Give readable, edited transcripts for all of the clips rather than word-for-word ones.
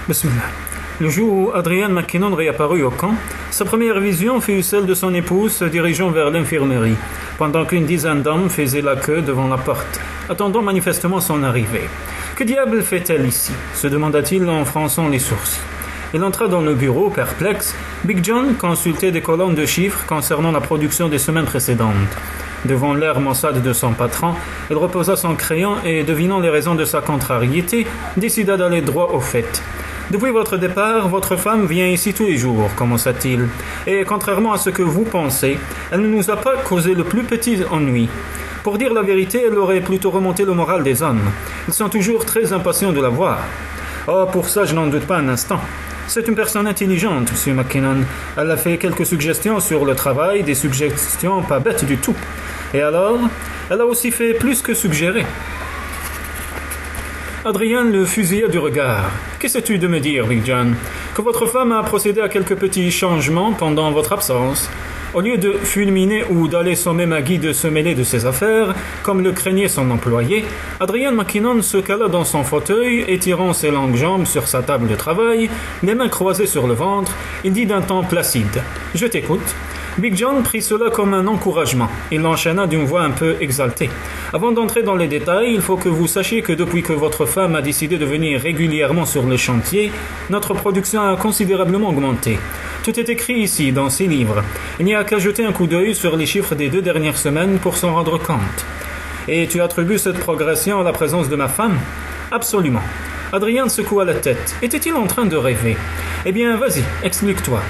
Bismillah. Le jour où Adrian McKinnon réapparut au camp, sa première vision fut celle de son épouse se dirigeant vers l'infirmerie, pendant qu'une dizaine d'hommes faisaient la queue devant la porte, attendant manifestement son arrivée. « Que diable fait-elle ici » se demanda-t-il en fronçant les sourcils. Il entra dans le bureau, perplexe. Big John consultait des colonnes de chiffres concernant la production des semaines précédentes. Devant l'air maussade de son patron, il reposa son crayon et, devinant les raisons de sa contrariété, décida d'aller droit au fait. « Depuis votre départ, votre femme vient ici tous les jours, commença-t-il. Et contrairement à ce que vous pensez, elle ne nous a pas causé le plus petit ennui. Pour dire la vérité, elle aurait plutôt remonté le moral des hommes. Ils sont toujours très impatients de la voir. Oh, pour ça, je n'en doute pas un instant. C'est une personne intelligente, M. McKinnon. Elle a fait quelques suggestions sur le travail, des suggestions pas bêtes du tout. Et alors, elle a aussi fait plus que suggérer. » Adrian le fusilla du regard. « Qu'essaies-tu de me dire, Big John? Que votre femme a procédé à quelques petits changements pendant votre absence. Au lieu de fulminer ou d'aller sommer Maggie de se mêler de ses affaires, comme le craignait son employé, Adrian McKinnon se cala dans son fauteuil, étirant ses longues jambes sur sa table de travail, les mains croisées sur le ventre, il dit d'un ton placide « Je t'écoute ». Big John prit cela comme un encouragement. Il l'enchaîna d'une voix un peu exaltée. « Avant d'entrer dans les détails, il faut que vous sachiez que depuis que votre femme a décidé de venir régulièrement sur les chantiers, notre production a considérablement augmenté. Tout est écrit ici, dans ces livres. Il n'y a qu'à jeter un coup d'œil sur les chiffres des 2 dernières semaines pour s'en rendre compte. Et tu attribues cette progression à la présence de ma femme? Absolument. » Adrien secoua la tête. Était-il en train de rêver? Eh bien, vas-y, explique-toi.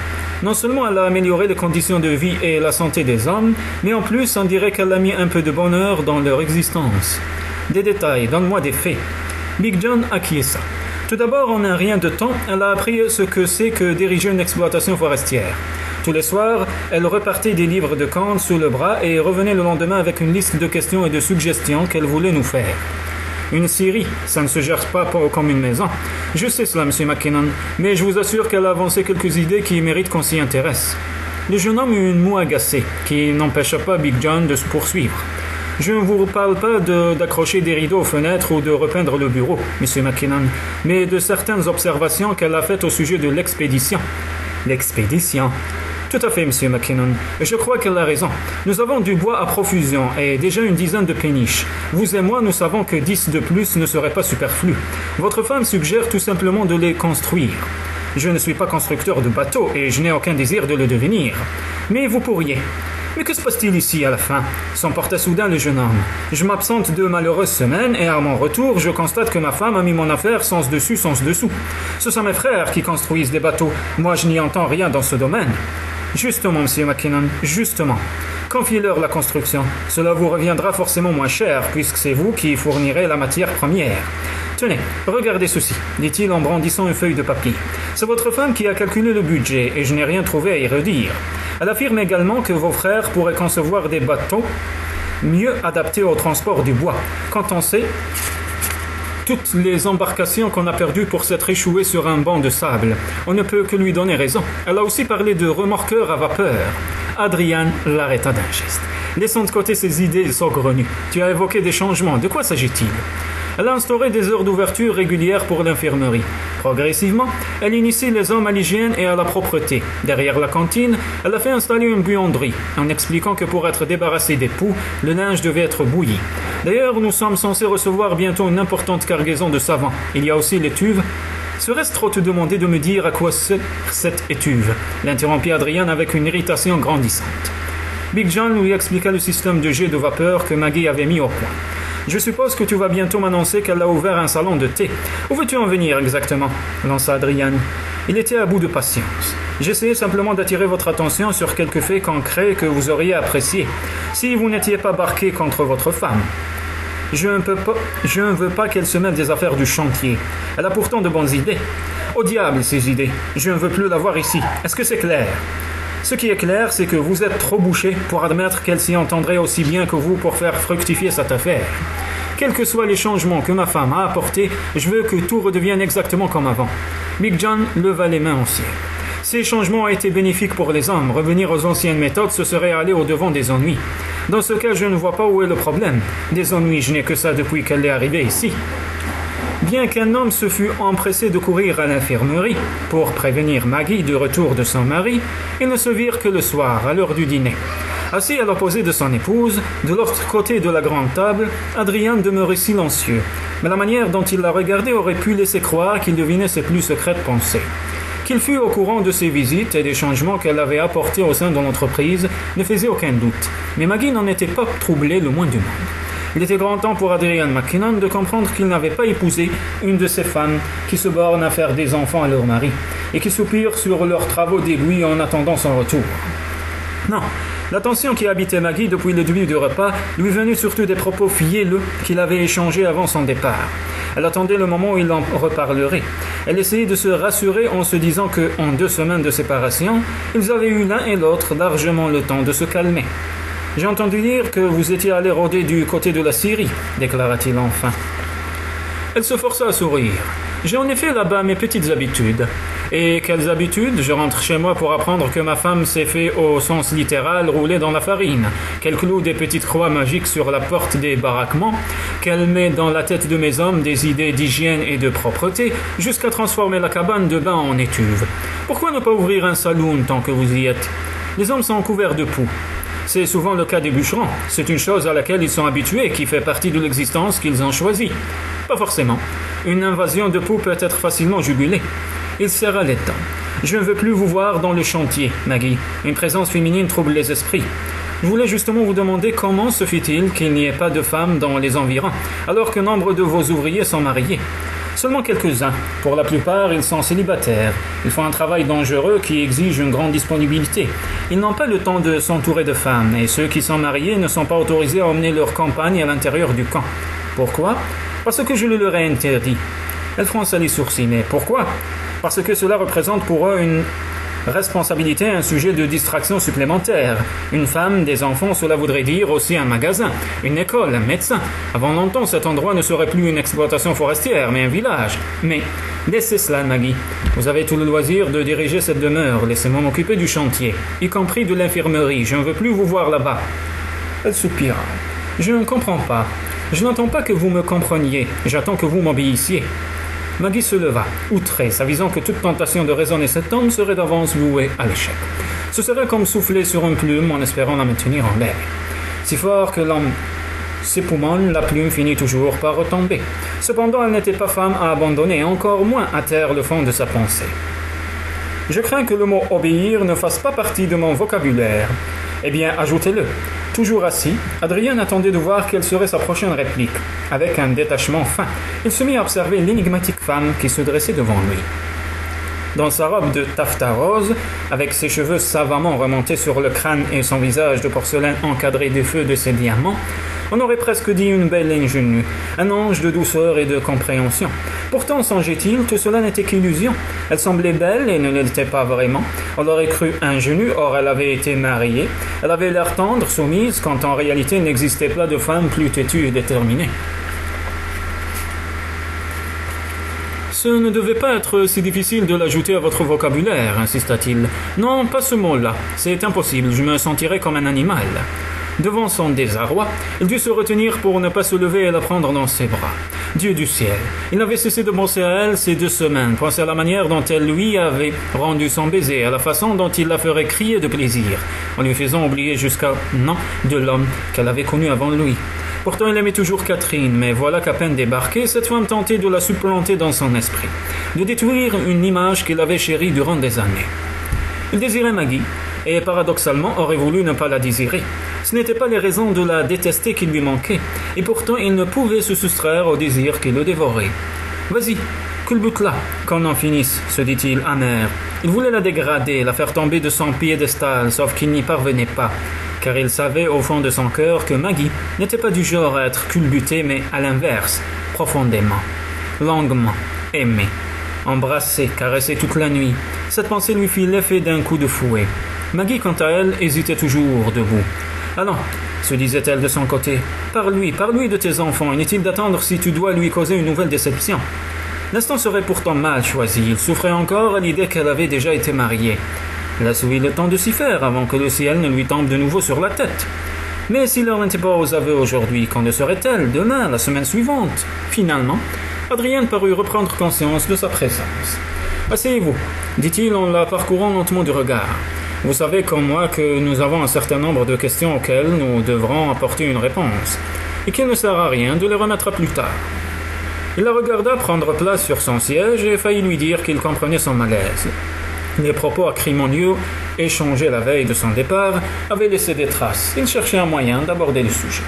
Non seulement elle a amélioré les conditions de vie et la santé des hommes, mais en plus on dirait qu'elle a mis un peu de bonheur dans leur existence. Des détails, donne-moi des faits. Big John acquiesça. Tout d'abord, en un rien de temps, elle a appris ce que c'est que diriger une exploitation forestière. Tous les soirs, elle repartait des livres de comptes sous le bras et revenait le lendemain avec une liste de questions et de suggestions qu'elle voulait nous faire. Une scierie, ça ne se gère pas comme une maison. Je sais cela, M. McKinnon, mais je vous assure qu'elle a avancé quelques idées qui méritent qu'on s'y intéresse. Le jeune homme eut une moue agacée, qui n'empêcha pas Big John de se poursuivre. Je ne vous parle pas d'accrocher des rideaux aux fenêtres ou de repeindre le bureau, M. McKinnon, mais de certaines observations qu'elle a faites au sujet de l'expédition. L'expédition? Tout à fait, M. McKinnon. Je crois qu'elle a raison. Nous avons du bois à profusion et déjà une dizaine de péniches. Vous et moi, nous savons que 10 de plus ne seraient pas superflus. Votre femme suggère tout simplement de les construire. Je ne suis pas constructeur de bateaux et je n'ai aucun désir de le devenir. Mais vous pourriez. Mais que se passe-t-il ici à la fin? S'emporta soudain le jeune homme. Je m'absente 2 malheureuses semaines et à mon retour, je constate que ma femme a mis mon affaire sens dessus, sens dessous. Ce sont mes frères qui construisent des bateaux. Moi, je n'y entends rien dans ce domaine. Justement, M. McKinnon, justement. Confiez-leur la construction. Cela vous reviendra forcément moins cher, puisque c'est vous qui fournirez la matière première. Tenez, regardez ceci, dit-il en brandissant une feuille de papier. C'est votre femme qui a calculé le budget, et je n'ai rien trouvé à y redire. Elle affirme également que vos frères pourraient concevoir des bateaux mieux adaptés au transport du bois. Quand on sait toutes les embarcations qu'on a perdues pour s'être échouées sur un banc de sable, on ne peut que lui donner raison. Elle a aussi parlé de remorqueurs à vapeur. Adrian l'arrêta d'un geste. Laissons de côté ces idées saugrenues. Tu as évoqué des changements. De quoi s'agit-il? Elle a instauré des heures d'ouverture régulières pour l'infirmerie. Progressivement, elle initie les hommes à l'hygiène et à la propreté. Derrière la cantine, elle a fait installer une buanderie, en expliquant que pour être débarrassé des poux, le linge devait être bouilli. D'ailleurs, nous sommes censés recevoir bientôt une importante cargaison de savon. Il y a aussi l'étuve. Serait-ce trop te demander de me dire à quoi sert cette étuve? L'interrompit Adrian avec une irritation grandissante. Big John lui expliqua le système de jet de vapeur que Maggie avait mis au point. Je suppose que tu vas bientôt m'annoncer qu'elle a ouvert un salon de thé. Où veux-tu en venir exactement? Lança Adrian. Il était à bout de patience. J'essayais simplement d'attirer votre attention sur quelques faits concrets que vous auriez appréciés, si vous n'étiez pas barqué contre votre femme. Je ne veux pas qu'elle se mêle des affaires du chantier. Elle a pourtant de bonnes idées. Au diable, ces idées. Je ne veux plus la voir ici. Est-ce que c'est clair? Ce qui est clair, c'est que vous êtes trop bouché pour admettre qu'elle s'y entendrait aussi bien que vous pour faire fructifier cette affaire. Quels que soient les changements que ma femme a apportés, je veux que tout redevienne exactement comme avant. Big John leva les mains au ciel. Ces changements ont été bénéfiques pour les hommes. Revenir aux anciennes méthodes, ce serait aller au-devant des ennuis. Dans ce cas, je ne vois pas où est le problème. Des ennuis, je n'ai que ça depuis qu'elle est arrivée ici. bien qu'un homme se fût empressé de courir à l'infirmerie pour prévenir Maggie du retour de son mari, ils ne se virent que le soir, à l'heure du dîner. Assis à l'opposé de son épouse, de l'autre côté de la grande table, Adrien demeurait silencieux, mais la manière dont il la regardait aurait pu laisser croire qu'il devinait ses plus secrètes pensées. Qu'il fût au courant de ses visites et des changements qu'elle avait apportés au sein de l'entreprise ne faisait aucun doute, mais Maggie n'en était pas troublée le moins du monde. Il était grand temps pour Adrian Mackinnon de comprendre qu'il n'avait pas épousé une de ces femmes qui se bornent à faire des enfants à leur mari et qui soupirent sur leurs travaux d'aiguille en attendant son retour. Non, l'attention qui habitait Maggie depuis le début du repas lui venait surtout des propos fielleux qu'il avait échangés avant son départ. Elle attendait le moment où il en reparlerait. Elle essayait de se rassurer en se disant qu'en 2 semaines de séparation, ils avaient eu l'un et l'autre largement le temps de se calmer. « J'ai entendu dire que vous étiez allé rôder du côté de la Syrie, déclara-t-il enfin. Elle se força à sourire. « J'ai en effet là-bas mes petites habitudes. » « Et quelles habitudes? Je rentre chez moi pour apprendre que ma femme s'est fait au sens littéral rouler dans la farine, qu'elle cloue des petites croix magiques sur la porte des baraquements, qu'elle met dans la tête de mes hommes des idées d'hygiène et de propreté, jusqu'à transformer la cabane de bain en étuve. Pourquoi ne pas ouvrir un saloon tant que vous y êtes? Les hommes sont couverts de poux. C'est souvent le cas des bûcherons. C'est une chose à laquelle ils sont habitués, qui fait partie de l'existence qu'ils ont choisie. Pas forcément. Une invasion de poux peut être facilement jugulée. Il serra les dents. « Je ne veux plus vous voir dans le chantier, Maggie. Une présence féminine trouble les esprits. Je voulais justement vous demander comment se fait-il qu'il n'y ait pas de femmes dans les environs, alors que nombre de vos ouvriers sont mariés. Seulement quelques-uns. Pour la plupart, ils sont célibataires. Ils font un travail dangereux qui exige une grande disponibilité. Ils n'ont pas le temps de s'entourer de femmes, et ceux qui sont mariés ne sont pas autorisés à emmener leurs compagnes à l'intérieur du camp. Pourquoi? Parce que je le leur ai interdit. » Elle fronça les sourcils. « Mais pourquoi? » Parce que cela représente pour eux une responsabilité, un sujet de distraction supplémentaire. Une femme, des enfants, cela voudrait dire aussi un magasin, une école, un médecin. Avant longtemps, cet endroit ne serait plus une exploitation forestière, mais un village. Mais laissez cela, Maggie. Vous avez tout le loisir de diriger cette demeure. Laissez-moi m'occuper du chantier, y compris de l'infirmerie. Je ne veux plus vous voir là-bas. Elle soupira. Je ne comprends pas. Je n'entends pas que vous me compreniez. J'attends que vous m'obéissiez. Maggie se leva, outrée, s'avisant que toute tentation de raisonner cet homme serait d'avance vouée à l'échec. Ce serait comme souffler sur une plume en espérant la maintenir en l'air. Si fort que l'homme s'époumonne, la plume finit toujours par retomber. Cependant, elle n'était pas femme à abandonner, encore moins à taire le fond de sa pensée. Je crains que le mot « obéir » ne fasse pas partie de mon vocabulaire. Eh bien, ajoutez-le. Toujours assis, Adrien attendait de voir quelle serait sa prochaine réplique. Avec un détachement fin, il se mit à observer l'énigmatique femme qui se dressait devant lui. Dans sa robe de taffetas rose, avec ses cheveux savamment remontés sur le crâne et son visage de porcelaine encadré des feux de ses diamants, on aurait presque dit une belle ingénue, un ange de douceur et de compréhension. Pourtant, songeait-il, tout cela n'était qu'illusion. Elle semblait belle et ne l'était pas vraiment. On l'aurait cru ingénue, or elle avait été mariée. Elle avait l'air tendre, soumise, quand en réalité il n'existait pas de femme plus têtue et déterminée. Ce ne devait pas être si difficile de l'ajouter à votre vocabulaire, insista-t-il. Non, pas ce mot-là. C'est impossible, je me sentirais comme un animal. Devant son désarroi, il dut se retenir pour ne pas se lever et la prendre dans ses bras. Dieu du ciel, il n'avait cessé de penser à elle ces 2 semaines, penser à la manière dont elle lui avait rendu son baiser, à la façon dont il la ferait crier de plaisir, en lui faisant oublier jusqu'à nom de l'homme qu'elle avait connu avant lui. Pourtant, il aimait toujours Catherine, mais voilà qu'à peine débarquée, cette femme tentait de la supplanter dans son esprit, de détruire une image qu'il avait chérie durant des années. Il désirait Maggie, et paradoxalement aurait voulu ne pas la désirer. Ce n'étaient pas les raisons de la détester qui lui manquaient, et pourtant il ne pouvait se soustraire au désir qui le dévorait. « Vas-y, culbute-la, qu'on en finisse, » se dit-il amer. Il voulait la dégrader, la faire tomber de son piédestal, sauf qu'il n'y parvenait pas, car il savait au fond de son cœur que Maggie n'était pas du genre à être culbutée, mais à l'inverse, profondément, longuement, aimée, embrassée, caressée toute la nuit. Cette pensée lui fit l'effet d'un coup de fouet. Maggie, quant à elle, hésitait toujours debout. « Allons, » se disait-elle de son côté, « parle-lui de tes enfants. Inutile d'attendre si tu dois lui causer une nouvelle déception. » L'instant serait pourtant mal choisi. Il souffrait encore à l'idée qu'elle avait déjà été mariée. Laisse-lui le temps de s'y faire avant que le ciel ne lui tombe de nouveau sur la tête. Mais s'il n'en était pas aux aveux aujourd'hui, qu'en le serait-elle demain, la semaine suivante? Finalement, Adrien parut reprendre conscience de sa présence. « Asseyez-vous, dit-il en la parcourant lentement du regard. Vous savez comme moi que nous avons un certain nombre de questions auxquelles nous devrons apporter une réponse, et qu'il ne sert à rien de les remettre à plus tard. » Il la regarda prendre place sur son siège et faillit lui dire qu'il comprenait son malaise. Les propos acrimonieux échangés la veille de son départ avaient laissé des traces. Il cherchait un moyen d'aborder le sujet.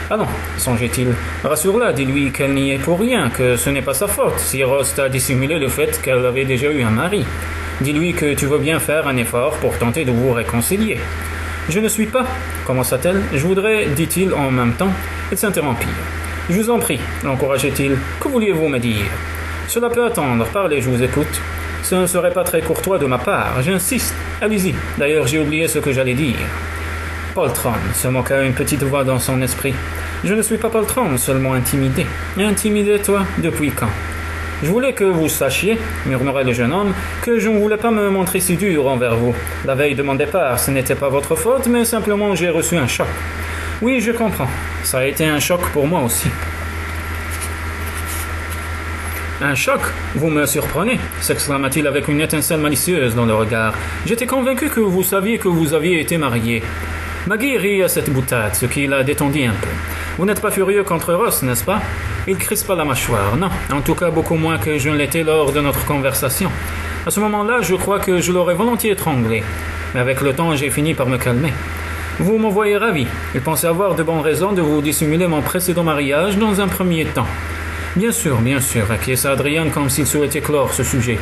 « Ah non, songeait-il, rassure-la, dis-lui qu'elle n'y est pour rien, que ce n'est pas sa faute si Rost a dissimulé le fait qu'elle avait déjà eu un mari. Dis-lui que tu veux bien faire un effort pour tenter de vous réconcilier. »« Je ne suis pas, commença-t-elle, je voudrais, dit-il en même temps. » Il s'interrompit. « Je vous en prie, l'encourageait-il, que vouliez-vous me dire ? Cela peut attendre, parlez, je vous écoute. Ce ne serait pas très courtois de ma part, j'insiste. Allez-y, d'ailleurs j'ai oublié ce que j'allais dire. » Poltron, se moqua une petite voix dans son esprit. « Je ne suis pas poltron, seulement intimidé. »« Intimidé, toi, depuis quand ?»« Je voulais que vous sachiez, murmurait le jeune homme, que je ne voulais pas me montrer si dur envers vous. La veille de mon départ, ce n'était pas votre faute, mais simplement j'ai reçu un choc. Oui, je comprends. Ça a été un choc pour moi aussi. » « Un choc? Vous me surprenez, s'exclama-t-il avec une étincelle malicieuse dans le regard. J'étais convaincu que vous saviez que vous aviez été marié. Maggie rit à cette boutade, ce qui la détendit un peu. Vous n'êtes pas furieux contre Ross, n'est-ce pas? Il crispa la mâchoire. Non, en tout cas beaucoup moins que je ne l'étais lors de notre conversation. À ce moment-là, je crois que je l'aurais volontiers étranglé. Mais avec le temps, j'ai fini par me calmer. Vous me voyez ravi. Il pensait avoir de bonnes raisons de vous dissimuler mon précédent mariage dans un premier temps. Bien sûr, acquiesça Adrien comme s'il souhaitait clore ce sujet.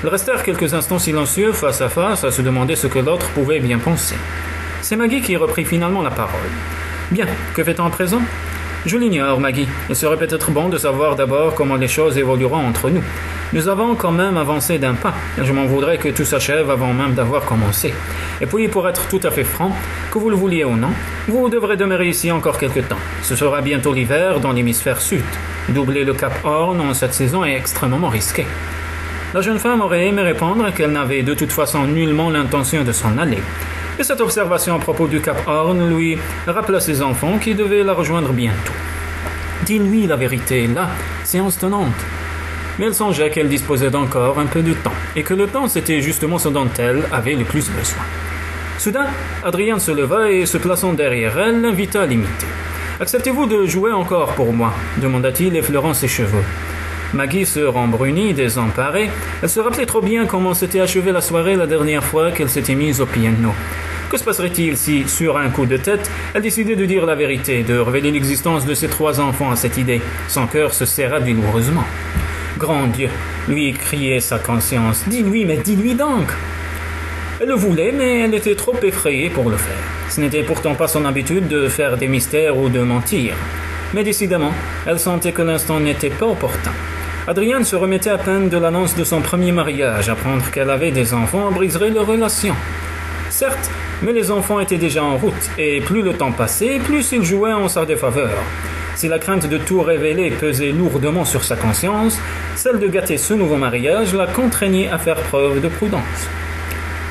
Ils restèrent quelques instants silencieux, face à face, à se demander ce que l'autre pouvait bien penser. C'est Maggie qui reprit finalement la parole. « Bien, que fait-on à présent ?»« Je l'ignore, Maggie. Il serait peut-être bon de savoir d'abord comment les choses évolueront entre nous. Nous avons quand même avancé d'un pas. Je m'en voudrais que tout s'achève avant même d'avoir commencé. Et puis, pour être tout à fait franc, que vous le vouliez ou non, vous devrez demeurer ici encore quelque temps. Ce sera bientôt l'hiver dans l'hémisphère sud. Doubler le Cap Horn en cette saison est extrêmement risqué. » La jeune femme aurait aimé répondre qu'elle n'avait de toute façon nullement l'intention de s'en aller. Et cette observation à propos du Cap Horn lui rappela ses enfants qui devaient la rejoindre bientôt. « Dis-lui la vérité, là, séance tenante. » Mais elle songeait qu'elle disposait d'encore un peu de temps, et que le temps c'était justement ce dont elle avait le plus besoin. Soudain, Adrien se leva et, se plaçant derrière elle, l'invita à l'imiter. « Acceptez-vous de jouer encore pour moi ?» demanda-t-il, effleurant ses cheveux. Maggie se rembrunit, désemparée. Elle se rappelait trop bien comment s'était achevée la soirée la dernière fois qu'elle s'était mise au piano. Que se passerait-il si, sur un coup de tête, elle décidait de dire la vérité, de révéler l'existence de ses 3 enfants à cette idée? Son cœur se serra douloureusement. « Grand Dieu !» lui criait sa conscience. « Dis-lui, mais dis-lui donc !» Elle le voulait, mais elle était trop effrayée pour le faire. Ce n'était pourtant pas son habitude de faire des mystères ou de mentir. Mais décidément, elle sentait que l'instant n'était pas opportun. Adrienne se remettait à peine de l'annonce de son premier mariage. Apprendre qu'elle avait des enfants briserait leur relation. Certes, mais les enfants étaient déjà en route, et plus le temps passait, plus ils jouaient en sa défaveur. Si la crainte de tout révéler pesait lourdement sur sa conscience, celle de gâter ce nouveau mariage la contraignait à faire preuve de prudence.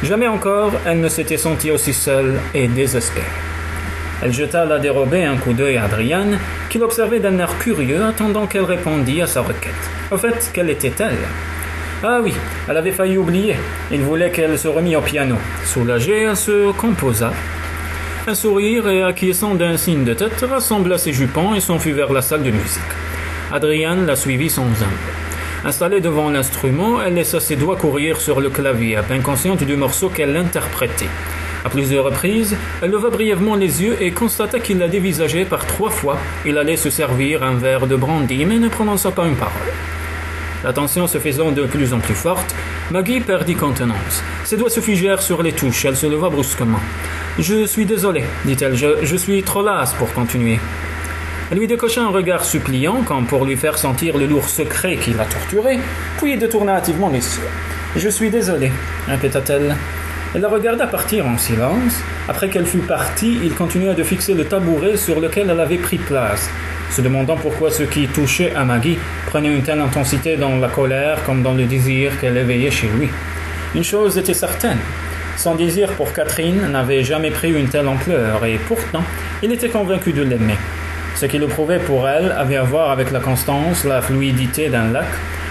Jamais encore elle ne s'était sentie aussi seule et désespérée. Elle jeta à la dérobée un coup d'œil à Adrienne, qui l'observait d'un air curieux, attendant qu'elle répondît à sa requête. Au fait, quelle était-elle? Ah oui, elle avait failli oublier. Il voulait qu'elle se remît au piano. Soulagée, elle se composa. Un sourire et acquiesçant d'un signe de tête, rassembla ses jupons et s'enfuit vers la salle de musique. Adrienne la suivit sans âme. Installée devant l'instrument, elle laissa ses doigts courir sur le clavier, à peine consciente du morceau qu'elle interprétait. À plusieurs reprises, elle leva brièvement les yeux et constata qu'il la dévisageait par 3 fois. Il allait se servir un verre de brandy, mais ne prononça pas une parole. La tension se faisant de plus en plus forte, Maggie perdit contenance. Ses doigts se figèrent sur les touches, elle se leva brusquement. « Je suis désolée, dit-elle, je suis trop lasse pour continuer. » Elle lui décocha un regard suppliant, comme pour lui faire sentir le lourd secret qui la torturait, puis détourna hâtivement les yeux. « Je suis désolée, répéta-t-elle. » Elle la regarda partir en silence. Après qu'elle fut partie, il continua de fixer le tabouret sur lequel elle avait pris place, se demandant pourquoi ce qui touchait à Maggie prenait une telle intensité dans la colère comme dans le désir qu'elle éveillait chez lui. Une chose était certaine, son désir pour Catherine n'avait jamais pris une telle ampleur, et pourtant, il était convaincu de l'aimer. Ce qui le prouvait pour elle avait à voir avec la constance, la fluidité d'un lac,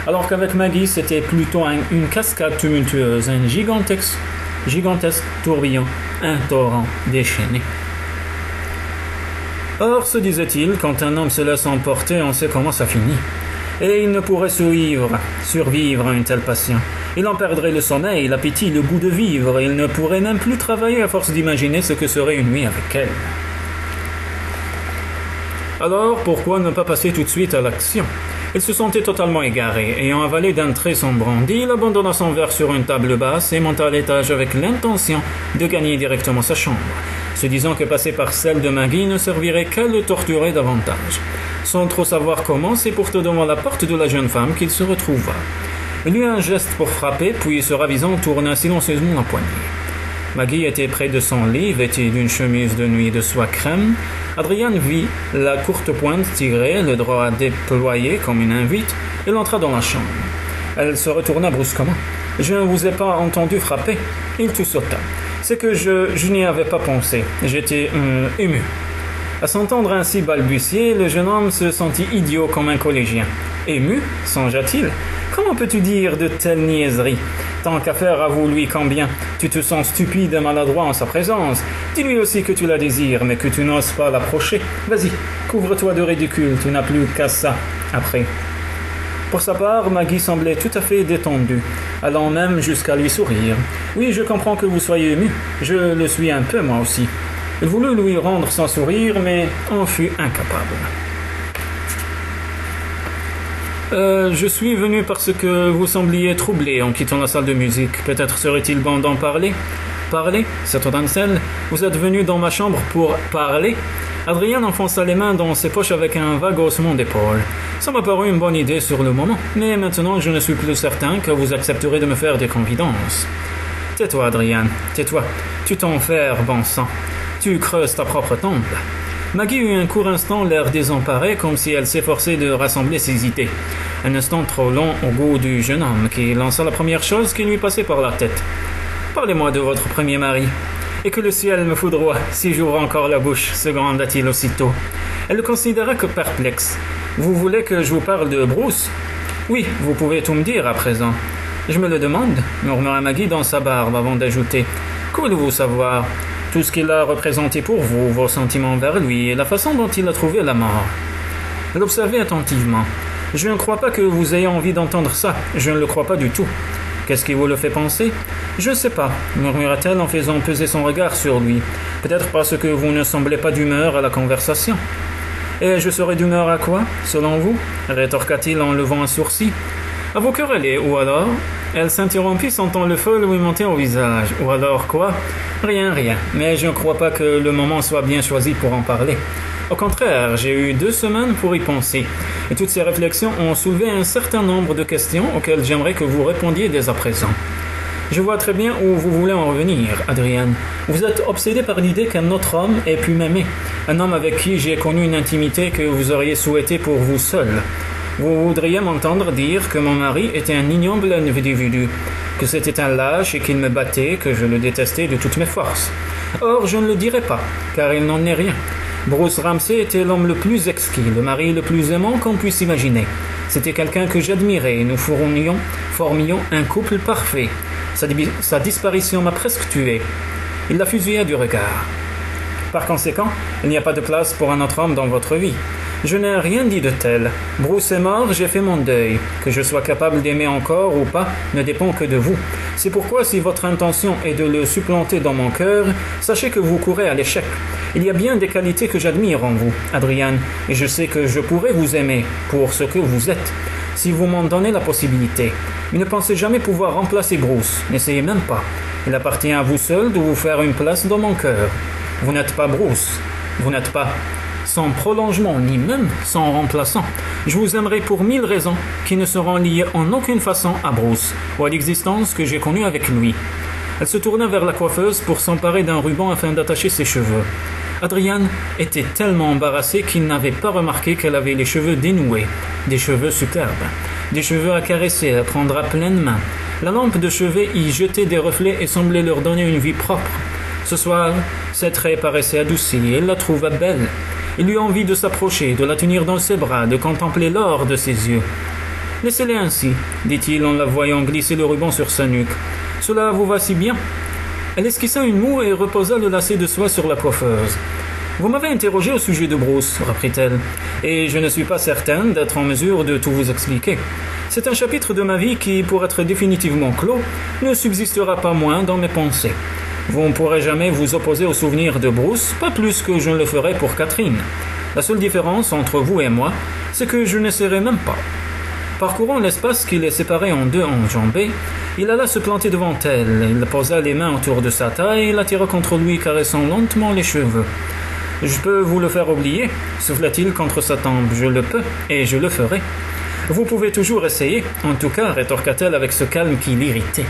alors qu'avec Maggie, c'était plutôt une cascade tumultueuse, un gigantesque tourbillon, un torrent déchaîné. Or, se disait-il, quand un homme se laisse emporter, on sait comment ça finit. Et il ne pourrait survivre à une telle passion. Il en perdrait le sommeil, l'appétit, le goût de vivre, et il ne pourrait même plus travailler à force d'imaginer ce que serait une nuit avec elle. Alors, pourquoi ne pas passer tout de suite à l'action? Il se sentait totalement égaré. Ayant avalé d'un trait son brandy, il abandonna son verre sur une table basse et monta à l'étage avec l'intention de gagner directement sa chambre, se disant que passer par celle de Maggie ne servirait qu'à le torturer davantage. Sans trop savoir comment, c'est pourtant devant la porte de la jeune femme qu'il se retrouva. Il eut un geste pour frapper, puis se ravisant tourna silencieusement la poignée. Maggie était près de son lit, vêtue d'une chemise de nuit de soie crème. Adrian vit la courte pointe tirée, le drap déployé comme une invite. Il entra dans la chambre. Elle se retourna brusquement. « Je ne vous ai pas entendu frapper. » Il sursauta. « C'est que je n'y avais pas pensé. J'étais ému. » À s'entendre ainsi balbutier, le jeune homme se sentit idiot comme un collégien. « Ému » songea-t-il. « Comment peux-tu dire de telles niaiseries ? Tant qu'à faire, avoue-lui combien tu te sens stupide et maladroit en sa présence. Dis-lui aussi que tu la désires, mais que tu n'oses pas l'approcher. Vas-y, couvre-toi de ridicule, tu n'as plus qu'à ça, après. » Pour sa part, Maggie semblait tout à fait détendue, allant même jusqu'à lui sourire. « Oui, je comprends que vous soyez ému. Je le suis un peu, moi aussi. » Il voulut lui rendre son sourire, mais en fut incapable. Je suis venu parce que vous sembliez troublé en quittant la salle de musique. Peut-être serait-il bon d'en parler? Parler, c'est Ansel. Vous êtes venu dans ma chambre pour parler? Adrien enfonça les mains dans ses poches avec un vague haussement d'épaule. Ça m'a paru une bonne idée sur le moment, mais maintenant je ne suis plus certain que vous accepterez de me faire des confidences. Tais-toi, Adrien, tais-toi. Tu t'enfermes, bon sang. Tu creuses ta propre tombe. Maggie eut un court instant l'air désemparé, comme si elle s'efforçait de rassembler ses idées. Un instant trop long au goût du jeune homme, qui lança la première chose qui lui passait par la tête. « Parlez-moi de votre premier mari. »« Et que le ciel me foudroie, si j'ouvre encore la bouche, se gronda-t-il aussitôt. Elle le considéra que perplexe. « Vous voulez que je vous parle de Bruce ?»« Oui, vous pouvez tout me dire à présent. »« Je me le demande, » murmura Maggie dans sa barbe avant d'ajouter. « Que voulez-vous savoir ? Tout ce qu'il a représenté pour vous, vos sentiments envers lui et la façon dont il a trouvé la mort. » Elle observait attentivement. « Je ne crois pas que vous ayez envie d'entendre ça. Je ne le crois pas du tout. » « Qu'est-ce qui vous le fait penser ? » « Je ne sais pas, » murmura-t-elle en faisant peser son regard sur lui. « Peut-être parce que vous ne semblez pas d'humeur à la conversation. »« Et je serais d'humeur à quoi, selon vous ?» rétorqua-t-il en levant un sourcil. « À vous quereller, ou alors ?» Elle s'interrompit, sentant le feu lui monter au visage. « Ou alors quoi ? » Rien, mais je ne crois pas que le moment soit bien choisi pour en parler. Au contraire, j'ai eu 2 semaines pour y penser, et toutes ces réflexions ont soulevé un certain nombre de questions auxquelles j'aimerais que vous répondiez dès à présent. Je vois très bien où vous voulez en revenir, Adrien. Vous êtes obsédé par l'idée qu'un autre homme ait pu m'aimer, un homme avec qui j'ai connu une intimité que vous auriez souhaitée pour vous seul. Vous voudriez m'entendre dire que mon mari était un ignoble individu, que c'était un lâche et qu'il me battait, que je le détestais de toutes mes forces. Or, je ne le dirai pas, car il n'en est rien. Bruce Ramsay était l'homme le plus exquis, le mari le plus aimant qu'on puisse imaginer. C'était quelqu'un que j'admirais et nous formions un couple parfait. Sa disparition m'a presque tué. Il la fusilla du regard. Par conséquent, il n'y a pas de place pour un autre homme dans votre vie. Je n'ai rien dit de tel. Bruce est mort, j'ai fait mon deuil. Que je sois capable d'aimer encore ou pas ne dépend que de vous. C'est pourquoi si votre intention est de le supplanter dans mon cœur, sachez que vous courez à l'échec. Il y a bien des qualités que j'admire en vous, Adrien, et je sais que je pourrais vous aimer pour ce que vous êtes, si vous m'en donnez la possibilité. Mais ne pensez jamais pouvoir remplacer Bruce, n'essayez même pas. Il appartient à vous seul de vous faire une place dans mon cœur. Vous n'êtes pas Bruce, vous n'êtes pas son prolongement, ni même son remplaçant. Je vous aimerai pour 1000 raisons qui ne seront liées en aucune façon à Bruce ou à l'existence que j'ai connue avec lui. Elle se tourna vers la coiffeuse pour s'emparer d'un ruban afin d'attacher ses cheveux. Adrien était tellement embarrassé qu'il n'avait pas remarqué qu'elle avait les cheveux dénoués, des cheveux superbes, des cheveux à caresser, à prendre à pleine main. La lampe de chevet y jetait des reflets et semblait leur donner une vie propre. Ce soir, ses traits paraissaient adoucis et elle la trouva belle. Il eut envie de s'approcher, de la tenir dans ses bras, de contempler l'or de ses yeux. « Laissez-les ainsi, dit-il en la voyant glisser le ruban sur sa nuque. « Cela vous va si bien ?» Elle esquissa une moue et reposa le lacet de soie sur la coiffeuse. « Vous m'avez interrogé au sujet de Bruce, reprit-elle, et je ne suis pas certaine d'être en mesure de tout vous expliquer. C'est un chapitre de ma vie qui, pour être définitivement clos, ne subsistera pas moins dans mes pensées. Vous ne pourrez jamais vous opposer au souvenir de Bruce, pas plus que je ne le ferai pour Catherine. La seule différence entre vous et moi, c'est que je n'essaierai même pas. » Parcourant l'espace qui les séparait en deux enjambées, il alla se planter devant elle. Il posa les mains autour de sa taille et l'attira contre lui, caressant lentement les cheveux. « Je peux vous le faire oublier, souffla-t-il contre sa tempe. « Je le peux, et je le ferai. »« Vous pouvez toujours essayer, en tout cas, rétorqua-t-elle avec ce calme qui l'irritait.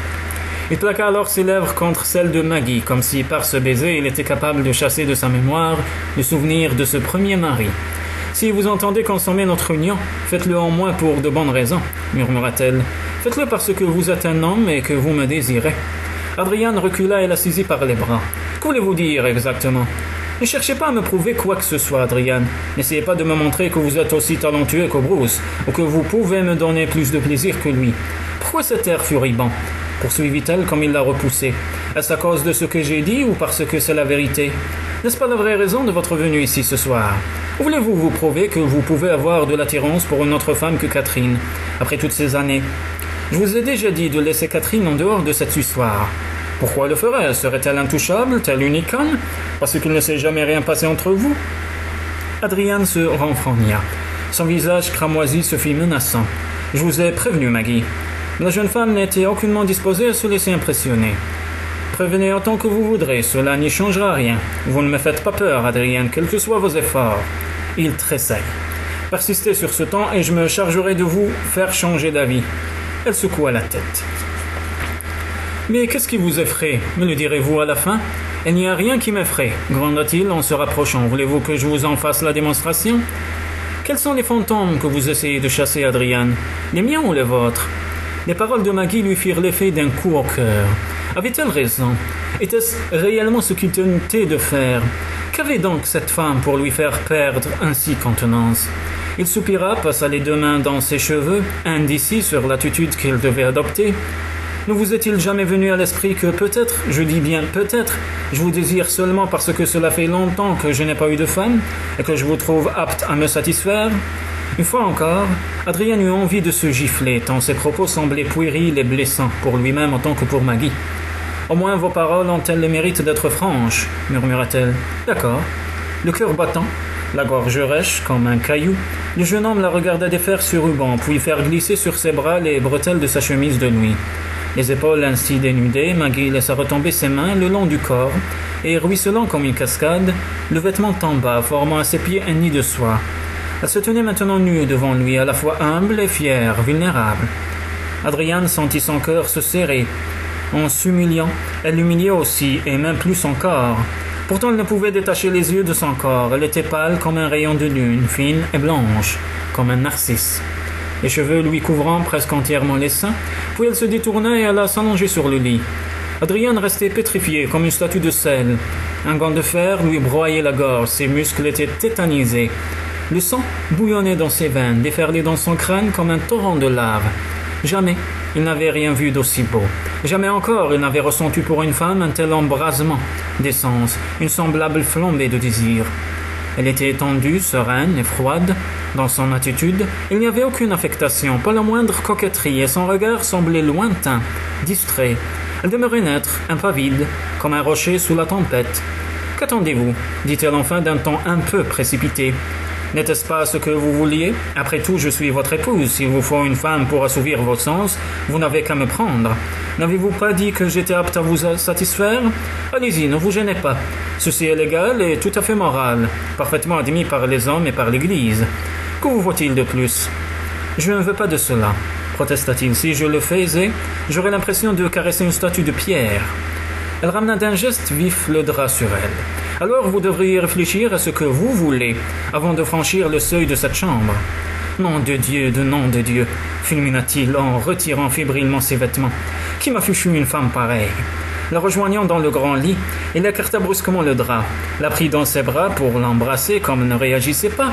Il plaqua alors ses lèvres contre celles de Maggie, comme si par ce baiser il était capable de chasser de sa mémoire le souvenir de ce premier mari. « Si vous entendez consommer notre union, faites-le en moins pour de bonnes raisons, murmura-t-elle. Faites-le parce que vous êtes un homme et que vous me désirez. » Adrian recula et la saisit par les bras. « Que voulez-vous dire exactement ? Ne cherchez pas à me prouver quoi que ce soit, Adrian. N'essayez pas de me montrer que vous êtes aussi talentueux que Bruce, ou que vous pouvez me donner plus de plaisir que lui. Pourquoi cet air furibond ? Poursuivit-elle comme il la repoussait. Est-ce à cause de ce que j'ai dit ou parce que c'est la vérité ? N'est-ce pas la vraie raison de votre venue ici ce soir ? Ou voulez-vous vous prouver que vous pouvez avoir de l'attirance pour une autre femme que Catherine, après toutes ces années ? Je vous ai déjà dit de laisser Catherine en dehors de cette histoire. Pourquoi le ferait-elle ? Serait-elle intouchable, telle une icône ? Parce qu'il ne s'est jamais rien passé entre vous ? Adrian se renfrogna. Son visage cramoisi se fit menaçant. « Je vous ai prévenu, Maggie. » La jeune femme n'était aucunement disposée à se laisser impressionner. « Prévenez autant que vous voudrez, cela n'y changera rien. Vous ne me faites pas peur, Adrian, quels que soient vos efforts. » Il tressaillit. « Persistez sur ce temps et je me chargerai de vous faire changer d'avis. » Elle secoua la tête. « Mais qu'est-ce qui vous effraie ? Me le direz-vous à la fin ? » « Il n'y a rien qui m'effraie, gronda-t-il en se rapprochant. « Voulez-vous que je vous en fasse la démonstration ? » « Quels sont les fantômes que vous essayez de chasser, Adrian ? Les miens ou les vôtres ?» Les paroles de Maggie lui firent l'effet d'un coup au cœur. Avait-elle raison ? Était-ce réellement ce qu'il tentait de faire ? Qu'avait donc cette femme pour lui faire perdre ainsi contenance ? Il soupira, passa les deux mains dans ses cheveux, indécis sur l'attitude qu'il devait adopter. Ne vous est-il jamais venu à l'esprit que peut-être, je dis bien peut-être, je vous désire seulement parce que cela fait longtemps que je n'ai pas eu de femme et que je vous trouve apte à me satisfaire ? Une fois encore, Adrien eut envie de se gifler tant ses propos semblaient puérils et blessants pour lui-même autant que pour Maggie. « Au moins vos paroles ont-elles le mérite d'être franches ?» murmura-t-elle. « D'accord. » Le cœur battant, la gorge rêche comme un caillou, le jeune homme la regarda défaire sur ruban puis faire glisser sur ses bras les bretelles de sa chemise de nuit. Les épaules ainsi dénudées, Maggie laissa retomber ses mains le long du corps, et ruisselant comme une cascade, le vêtement tomba, formant à ses pieds un nid de soie. Elle se tenait maintenant nue devant lui, à la fois humble et fière, vulnérable. Adrian sentit son cœur se serrer. En s'humiliant, elle l'humiliait aussi, et même plus encore. Pourtant, elle ne pouvait détacher les yeux de son corps. Elle était pâle comme un rayon de lune, fine et blanche, comme un narcisse. Les cheveux lui couvrant presque entièrement les seins, puis elle se détourna et alla s'allonger sur le lit. Adrian restait pétrifié comme une statue de sel. Un gant de fer lui broyait la gorge, ses muscles étaient tétanisés. Le sang bouillonnait dans ses veines, déferlait dans son crâne comme un torrent de lave. Jamais il n'avait rien vu d'aussi beau. Jamais encore il n'avait ressenti pour une femme un tel embrasement d'essence, une semblable flambée de désir. Elle était étendue, sereine et froide. Dans son attitude, il n'y avait aucune affectation, pas la moindre coquetterie, et son regard semblait lointain, distrait. Elle demeurait neutre, impavide, comme un rocher sous la tempête. « Qu'attendez-vous » dit-elle enfin d'un ton un peu précipité. « N'était-ce pas ce que vous vouliez ? Après tout, je suis votre épouse. S'il vous faut une femme pour assouvir vos sens, vous n'avez qu'à me prendre. N'avez-vous pas dit que j'étais apte à vous satisfaire ? Allez-y, ne vous gênez pas. Ceci est légal et tout à fait moral, parfaitement admis par les hommes et par l'Église. Que vous faut-il de plus ? Je ne veux pas de cela, protesta-t-il. Si je le faisais, j'aurais l'impression de caresser une statue de pierre. Elle ramena d'un geste vif le drap sur elle. Alors vous devriez réfléchir à ce que vous voulez avant de franchir le seuil de cette chambre. Nom de Dieu, fulmina-t-il en retirant fébrilement ses vêtements. Qui m'a fichu une femme pareille ? La rejoignant dans le grand lit, il écarta brusquement le drap, la prit dans ses bras pour l'embrasser comme elle ne réagissait pas.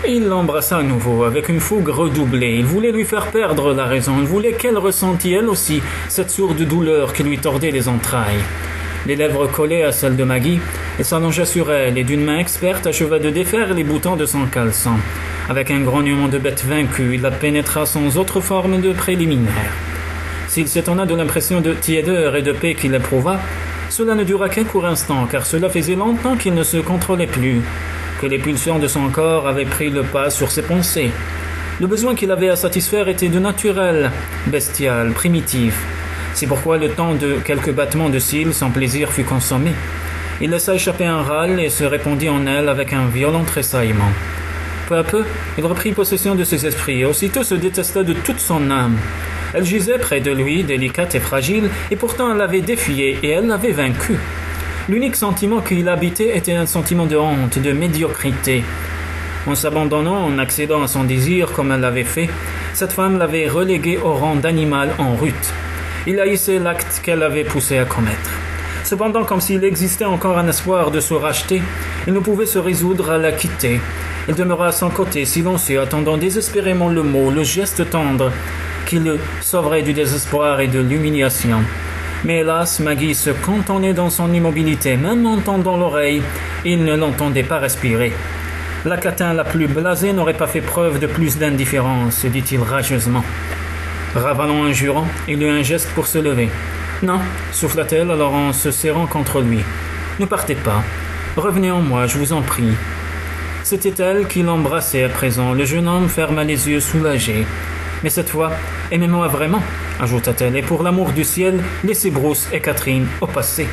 Il l'embrassa à nouveau, avec une fougue redoublée. Il voulait lui faire perdre la raison. Il voulait qu'elle ressentît, elle aussi, cette sourde douleur qui lui tordait les entrailles. Les lèvres collées à celles de Maggie, il s'allongea sur elle et d'une main experte acheva de défaire les boutons de son caleçon. Avec un grognement de bête vaincue, il la pénétra sans autre forme de préliminaire. S'il s'étonna de l'impression de tiédeur et de paix qu'il éprouva, cela ne dura qu'un court instant, car cela faisait longtemps qu'il ne se contrôlait plus, que les pulsions de son corps avaient pris le pas sur ses pensées. Le besoin qu'il avait à satisfaire était de naturel, bestial, primitif. C'est pourquoi le temps de quelques battements de cils, son plaisir fut consommé. Il laissa échapper un râle et se répandit en elle avec un violent tressaillement. Peu à peu, il reprit possession de ses esprits et aussitôt se détesta de toute son âme. Elle gisait près de lui, délicate et fragile, et pourtant elle l'avait défié et elle l'avait vaincu. L'unique sentiment qui l'habitait était un sentiment de honte, de médiocrité. En s'abandonnant, en accédant à son désir comme elle l'avait fait, cette femme l'avait relégué au rang d'animal en rut. Il haïssait l'acte qu'elle avait poussé à commettre. Cependant, comme s'il existait encore un espoir de se racheter, il ne pouvait se résoudre à la quitter. Il demeura à son côté, silencieux, attendant désespérément le mot, le geste tendre, qui le sauverait du désespoir et de l'humiliation. Mais hélas, Maggie se cantonnait dans son immobilité, même en tendant l'oreille, il ne l'entendait pas respirer. La catin la plus blasée n'aurait pas fait preuve de plus d'indifférence, se dit-il rageusement. Ravalant un jurant, il eut un geste pour se lever. « Non, souffla-t-elle alors en se serrant contre lui. « Ne partez pas. Revenez en moi, je vous en prie. » C'était elle qui l'embrassait à présent. Le jeune homme ferma les yeux soulagé. « Mais cette fois, aimez-moi vraiment, ajouta-t-elle, et pour l'amour du ciel, laissez Bruce et Catherine au passé. »